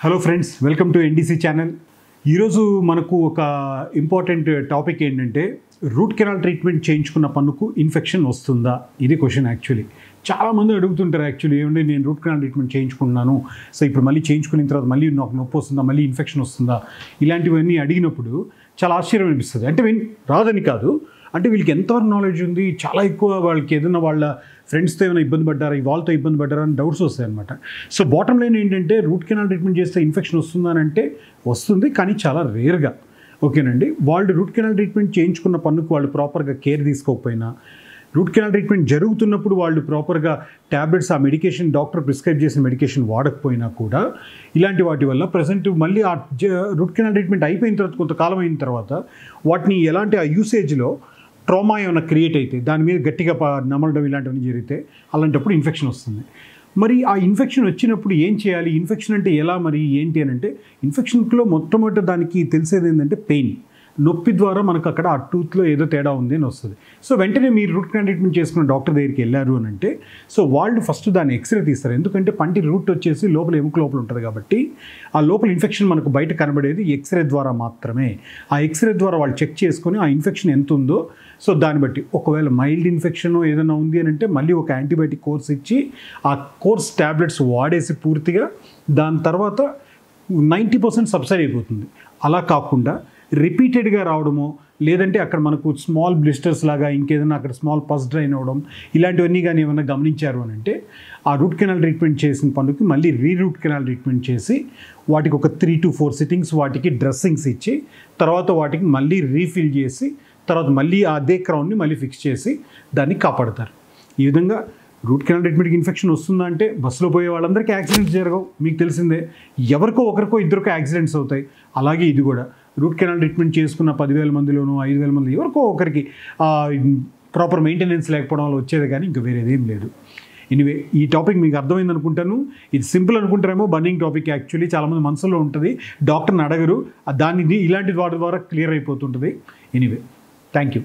Hello friends, welcome to NDC channel. ఈరోజు మనకు ఒక ఇంపార్టెంట్ టాపిక్ ఏంటంటే రూట్ కెనాల్ ట్రీట్మెంట్ చేయించుకున్న పన్నుకు ఇన్ఫెక్షన్ వస్తుందా? ఇది క్వశ్చన్. యాక్చువల్లీ చాలామంది అడుగుతుంటారు, యాక్చువల్లీ ఏమంటే నేను రూట్ కెనాల్ ట్రీట్మెంట్ చేయించుకున్నాను, సో ఇప్పుడు మళ్ళీ చేయించుకున్న తర్వాత మళ్ళీ నాకు నొప్పి వస్తుందా, మళ్ళీ ఇన్ఫెక్షన్ వస్తుందా, ఇలాంటివన్నీ అడిగినప్పుడు చాలా ఆశ్చర్యం అనిపిస్తుంది. అంటే రాదని కాదు, అంటే వీళ్ళకి ఎంతవరకు నాలెడ్జ్ ఉంది, చాలా ఎక్కువ వాళ్ళకి ఏదైనా వాళ్ళ ఫ్రెండ్స్తో ఏమైనా ఇబ్బంది పడ్డారా, వాళ్ళతో ఇబ్బంది పడ్డారా అని డౌట్స్ వస్తాయి అనమాట. సో బాటమ్ లైన్ ఏంటంటే రూట్ కెనాల్ ట్రీట్మెంట్ చేస్తే ఇన్ఫెక్షన్ వస్తుందా అని అంటే వస్తుంది, కానీ చాలా రేర్గా. ఓకేనండి, వాళ్ళు రూట్ కెనాల్ ట్రీట్మెంట్ చేయించుకున్న పన్నుకు వాళ్ళు ప్రాపర్గా కేర్ తీసుకోకపోయినా, రూట్ కెనాల్ ట్రీట్మెంట్ జరుగుతున్నప్పుడు వాళ్ళు ప్రాపర్గా ట్యాబ్లెట్స్, ఆ మెడికేషన్ డాక్టర్ ప్రిస్క్రైబ్ చేసిన మెడికేషన్ వాడకపోయినా కూడా ఇలాంటి వాటి వల్ల ప్రజెంట్ మళ్ళీ ఆ రూట్ కెనాల్ ట్రీట్మెంట్ అయిపోయిన తర్వాత కొంతకాలం అయిన తర్వాత వాటిని ఎలాంటి ఆ యూసేజ్లో ట్రామా ఏమైనా క్రియేట్ అయితే, దాని మీద గట్టిగా నమలడం ఇలాంటివన్నీ జరిగితే అలాంటప్పుడు ఇన్ఫెక్షన్ వస్తుంది. మరి ఆ ఇన్ఫెక్షన్ వచ్చినప్పుడు ఏం చేయాలి? ఇన్ఫెక్షన్ అంటే ఎలా, మరి ఏంటి అని అంటే ఇన్ఫెక్షన్లో మొట్టమొదటి దానికి తెలిసేది ఏంటంటే పెయిన్, నొప్పి ద్వారా మనకు అక్కడ ఆ టూత్లో ఏదో తేడా ఉంది అని వస్తుంది. సో వెంటనే మీరు రూట్ కెనాల్ ట్రీట్మెంట్ చేసుకున్న డాక్టర్ దగ్గరికి వెళ్ళారు అని అంటే సో వాళ్ళు ఫస్ట్ దాన్ని ఎక్స్రే తీస్తారు. ఎందుకంటే పంటి రూట్ వచ్చేసి లోపల ఎముక లోపల ఉంటుంది కాబట్టి ఆ లోపల ఇన్ఫెక్షన్ మనకు బయట కనబడేది ఎక్స్రే ద్వారా మాత్రమే. ఆ ఎక్స్రే ద్వారా వాళ్ళు చెక్ చేసుకొని ఆ ఇన్ఫెక్షన్ ఎంత ఉందో, సో దాన్ని బట్టి ఒకవేళ మైల్డ్ ఇన్ఫెక్షన్ ఏదైనా ఉంది అని అంటే మళ్ళీ ఒక యాంటీబయాటిక్ కోర్స్ ఇచ్చి ఆ కోర్స్ ట్యాబ్లెట్స్ వాడేసి పూర్తిగా దాని తర్వాత 90% సబ్సైడ్ అయిపోతుంది. అలా కాకుండా రిపీటెడ్గా రావడము, లేదంటే అక్కడ మనకు స్మాల్ బ్లిస్టర్స్ లాగా ఇంకేదైనా అక్కడ స్మాల్ పస్ డ్రైన్ అవ్వడం, ఇలాంటివన్నీ కానీ ఏమైనా గమనించారు అని అంటే ఆ రూట్ కెనాల్ ట్రీట్మెంట్ చేసిన పనులకి మళ్ళీ రూట్ కెనాల్ ట్రీట్మెంట్ చేసి వాటికి ఒక 3 to 4 సిట్టింగ్స్ వాటికి డ్రెస్సింగ్స్ ఇచ్చి తర్వాత వాటికి మళ్ళీ రీఫిల్ చేసి తర్వాత మళ్ళీ అదే క్రౌన్ని మళ్ళీ ఫిక్స్ చేసి దాన్ని కాపాడతారు. ఈ విధంగా రూట్ కెనాల్ ట్రీట్మెంట్కి ఇన్ఫెక్షన్ వస్తుందా అంటే బస్సులో పోయే వాళ్ళందరికీ యాక్సిడెంట్స్ జరగవు, మీకు తెలిసిందే. ఎవరికో ఒకరికో ఇద్దరికో యాక్సిడెంట్స్ అవుతాయి. అలాగే ఇది కూడా రూట్ కెనాల్ ట్రీట్మెంట్ చేసుకున్న 10,000 మందిలోనూ 5,000 మంది ఎవరికో ఒకరికి ప్రాపర్ మెయింటెనెన్స్ లేకపోవడం వల్ల వచ్చేది, కానీ ఇంకా వేరేదేం లేదు. ఎనీవే, ఈ టాపిక్ మీకు అర్థమైంది అనుకుంటాను. ఇది సింపుల్ అనుకుంటారేమో, బర్నింగ్ టాపిక్ యాక్చువల్లీ చాలామంది మనసులో ఉంటుంది, డాక్టర్ని అడగరు, దాన్ని ఇలాంటి వాటి ద్వారా క్లియర్ అయిపోతుంటుంది. Anyway, thank you.